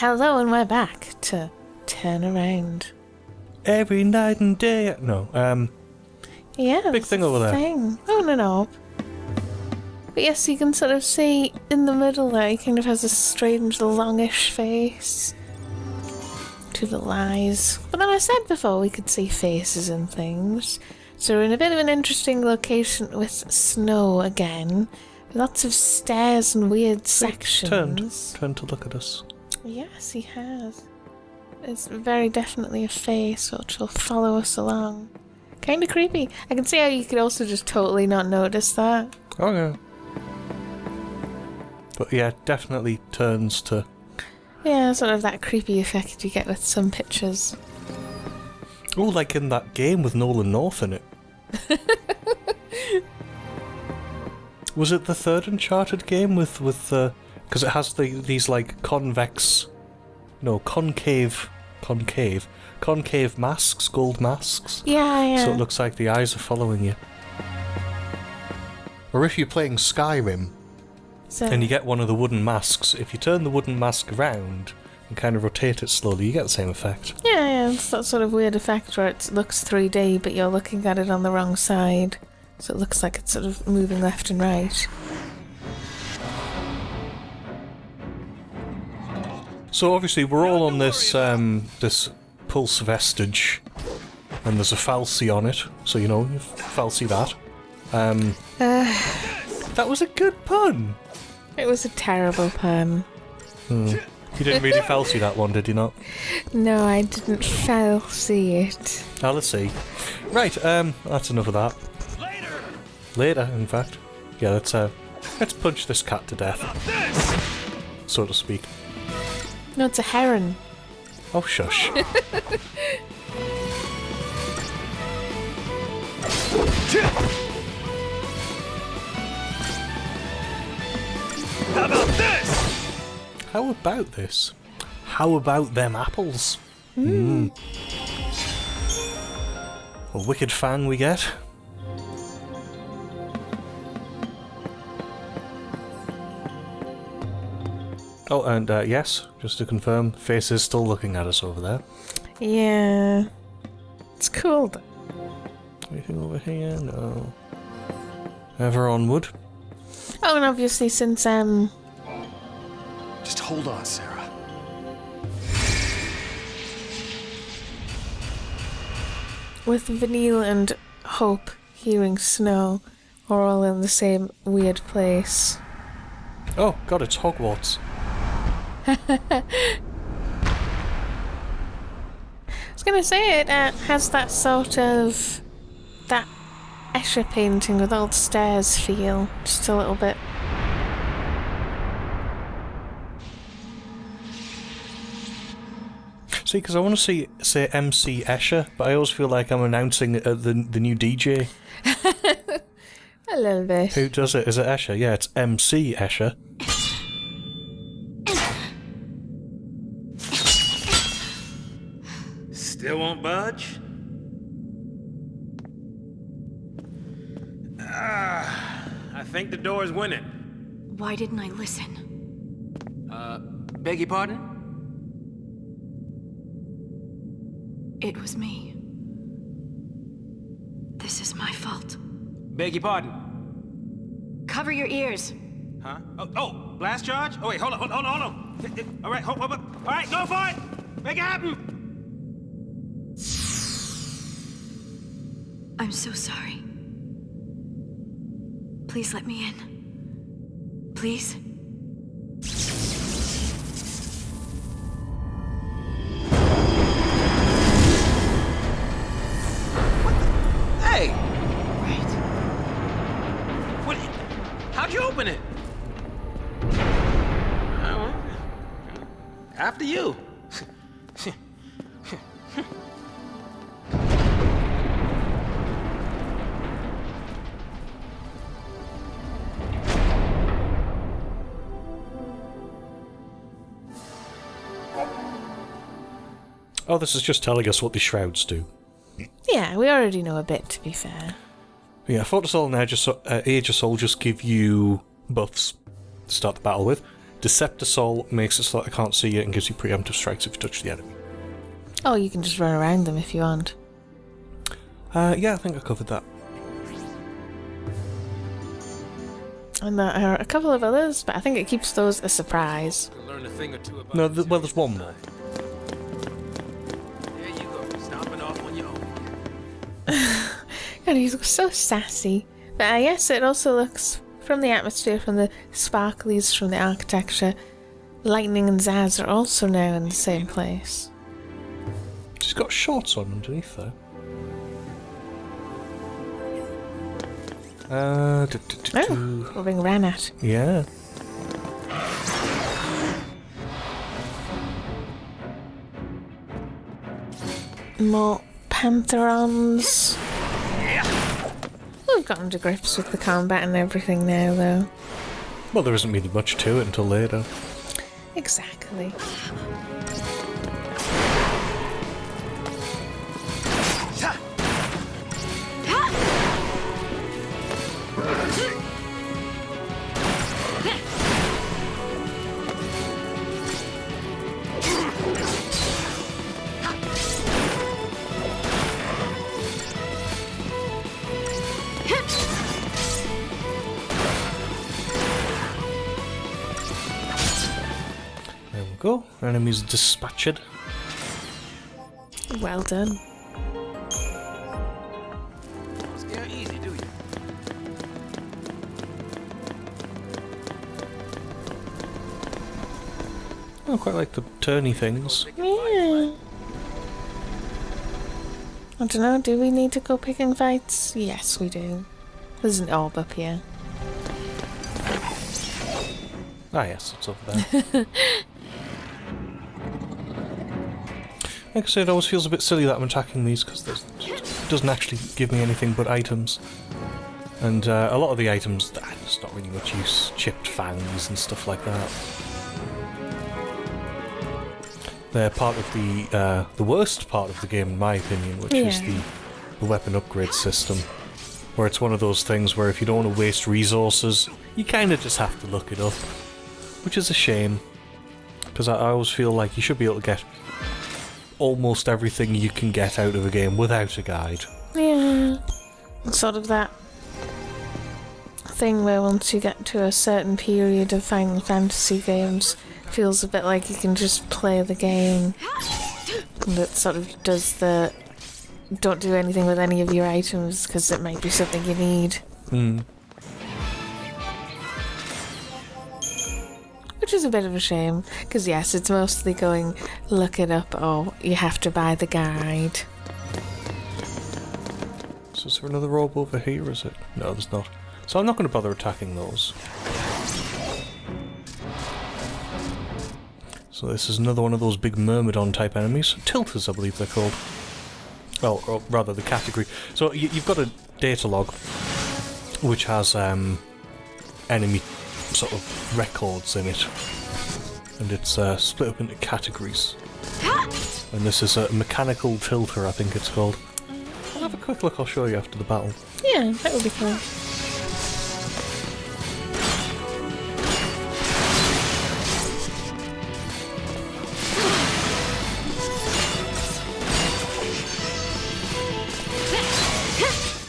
Hello, and we're back to Turn Around. Every night and day. No, Yeah, big thing over there. Oh, no. But yes, you can sort of see in the middle there, he kind of has a strange, longish face. To the eyes. But then I said before we could see faces and things. So we're in a bit of an interesting location with snow again. Lots of stairs and weird sections. Turned to look at us. Yes, he has. It's very definitely a face which will follow us along. Kind of creepy. I can see how you could also just totally not notice that. Oh yeah. But yeah, definitely turns to... Yeah, sort of that creepy effect you get with some pictures. Oh, like in that game with Nolan North in it. Was it the third Uncharted game with because it has these like concave masks, gold masks. Yeah. So it looks like the eyes are following you. Or if you're playing Skyrim and you get one of the wooden masks, if you turn the wooden mask around and kind of rotate it slowly, you get the same effect. Yeah, it's that sort of weird effect where it looks 3D, but you're looking at it on the wrong side. So it looks like it's sort of moving left and right. So obviously we're all on this this pulse vestige, and there's a fal'Cie on it, so you know, you fal'Cie that. That was a good pun! It was a terrible pun. You didn't really fal'Cie that one, did you not? No, I didn't fal'Cie it. Now let's see. Right, that's enough of that. Later, in fact. Yeah, let's punch this cat to death. So to speak. No, it's a heron. Oh, shush. How about this? How about this? How about them apples? A wicked fang we get. Oh, and yes, just to confirm, face is still looking at us over there. Yeah. It's cool though. Anything over here? No. Ever onward. Oh, and obviously since, Just hold on, Sarah. with Vanille and Hope hearing snow, we're all in the same weird place. Oh, God, it's Hogwarts. I was going to say it has that sort of that Escher painting with old stairs feel, just a little bit. See, because I want to say MC Escher, but I always feel like I'm announcing the new DJ. A little bit. Who does it? Is it Escher? Yeah, it's MC Escher. Still won't budge? I think the door's winning. Why didn't I listen? Beg your pardon? It was me. This is my fault. Beg your pardon? Cover your ears. Huh? Oh, blast charge? Oh, wait, hold on. All right, hold. All right, go for it! Make it happen! I'm so sorry. Please let me in. Please? Hey! Right. What? How'd you open it? After you. Oh, this is just telling us what the shrouds do. Yeah, we already know a bit, to be fair. But yeah, Fortress All and Age of Soul just give you buffs to start the battle with. Deceptisol makes it so that I can't see you and gives you preemptive strikes if you touch the enemy. Oh, you can just run around them if you want. Yeah, I think I covered that. And there are a couple of others, but I think it keeps those a surprise. Learn a thing or two about No, well, there's one more. There you go, stomping off on your own. God, he's so sassy. But yes, it also looks, from the atmosphere, from the sparklies, from the architecture, Lightning and Zaz are also now in the same place. She's got shorts on underneath there. Oh, we're being ran at. Yeah. More Pantherons. We've gotten to grips with the combat and everything now, though. Well, there isn't really much to it until later. Exactly. There we go. Enemies dispatched. Well done. Scare easy, do you? I quite like the turny things. Yeah. I don't know, do we need to go picking fights? Yes, we do. There's an orb up here. Ah yes, it's over there. Like I said, it always feels a bit silly that I'm attacking these because it doesn't actually give me anything but items. And a lot of the items, there's not really much use. Chipped fangs and stuff like that. They're part of the worst part of the game, in my opinion, which is the weapon upgrade system. Where it's one of those things where if you don't want to waste resources, you kind of just have to look it up. Which is a shame. Because I always feel like you should be able to get almost everything you can get out of a game without a guide. Yeah. It's sort of that thing where once you get to a certain period of Final Fantasy games, it feels a bit like you can just play the game. And it sort of does the don't do anything with any of your items because it might be something you need. Which is a bit of a shame, because yes, it's mostly going, look it up, or you have to buy the guide. So is there another robe over here, is it? No, there's not. So I'm not going to bother attacking those. So this is another one of those big Myrmidon type enemies. Tilters, I believe they're called. Well, or rather the category. So you've got a data log, which has enemy sort of records in it, and it's split up into categories. And this is a mechanical tilter, I think it's called. I'll have a quick look, I'll show you after the battle. Yeah, that would be cool.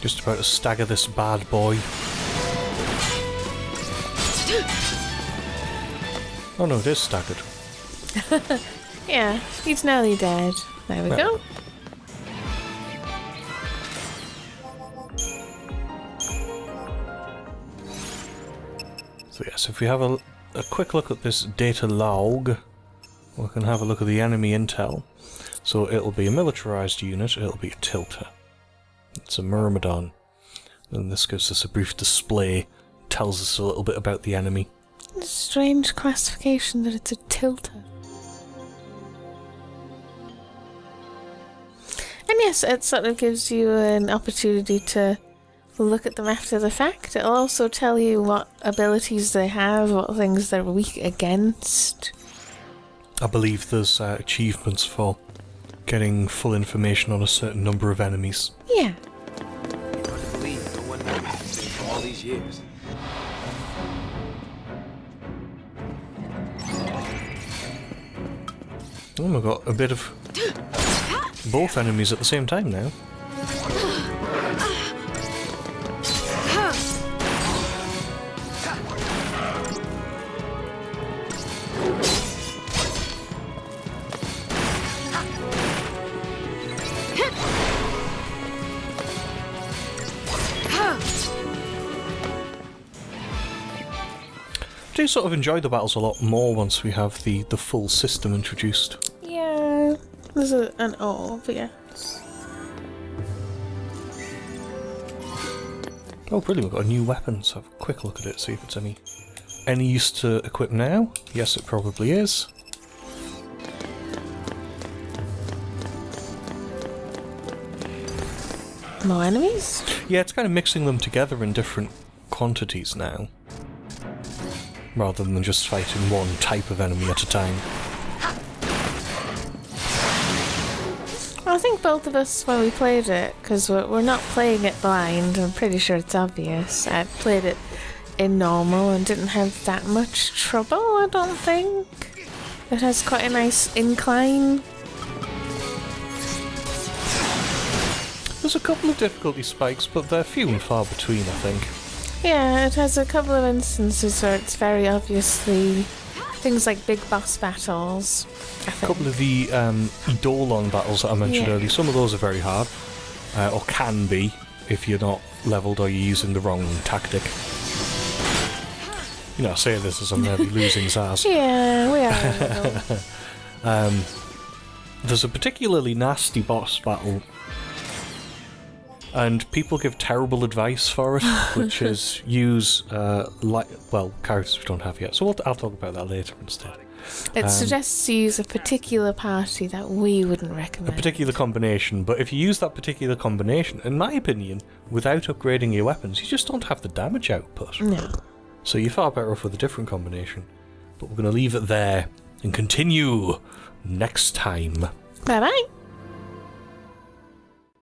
Just about to stagger this bad boy. Oh no, it is staggered. Yeah, he's nearly dead. There we go. So yes, if we have a quick look at this data log, we can have a look at the enemy intel. So it'll be a militarized unit, it'll be a tilter. It's a Myrmidon. And this gives us a brief display, tells us a little bit about the enemy. It's a strange classification that it's a tilter. And yes, it sort of gives you an opportunity to look at them after the fact. It'll also tell you what abilities they have, what things they're weak against. I believe there's achievements for getting full information on a certain number of enemies. Yeah. Hard to believe no one knows for all these years. Oh, we've got a bit of both enemies at the same time now. I do sort of enjoy the battles a lot more once we have the full system introduced. Yeah, there's an obvious. Oh, brilliant! We've got a new weapon. Let's have a quick look at it, see if it's any use to equip now. Yes, it probably is. More enemies? Yeah, it's kind of mixing them together in different quantities now, rather than just fighting one type of enemy at a time. I think both of us, when we played it, because we're not playing it blind, I'm pretty sure it's obvious. I played it in normal and didn't have that much trouble, I don't think. It has quite a nice incline. There's a couple of difficulty spikes, but they're few and far between, I think. Yeah, it has a couple of instances where it's very obviously things like big boss battles. I A think. couple of the Eidolon battles that I mentioned Yeah. earlier, some of those are very hard, or can be, if you're not leveled or you're using the wrong tactic. You know, I say this as I'm nearly losing Zaz. Yeah, we are a little. There's a particularly nasty boss battle, and people give terrible advice for it, which is use, characters we don't have yet, so I'll talk about that later instead. It suggests you use a particular party that we wouldn't A recommend. particular combination, but if you use that particular combination, in my opinion, without upgrading your weapons, you just don't have the damage output. No. So you're far better off with a different combination. But we're going to leave it there and continue next time. Bye bye.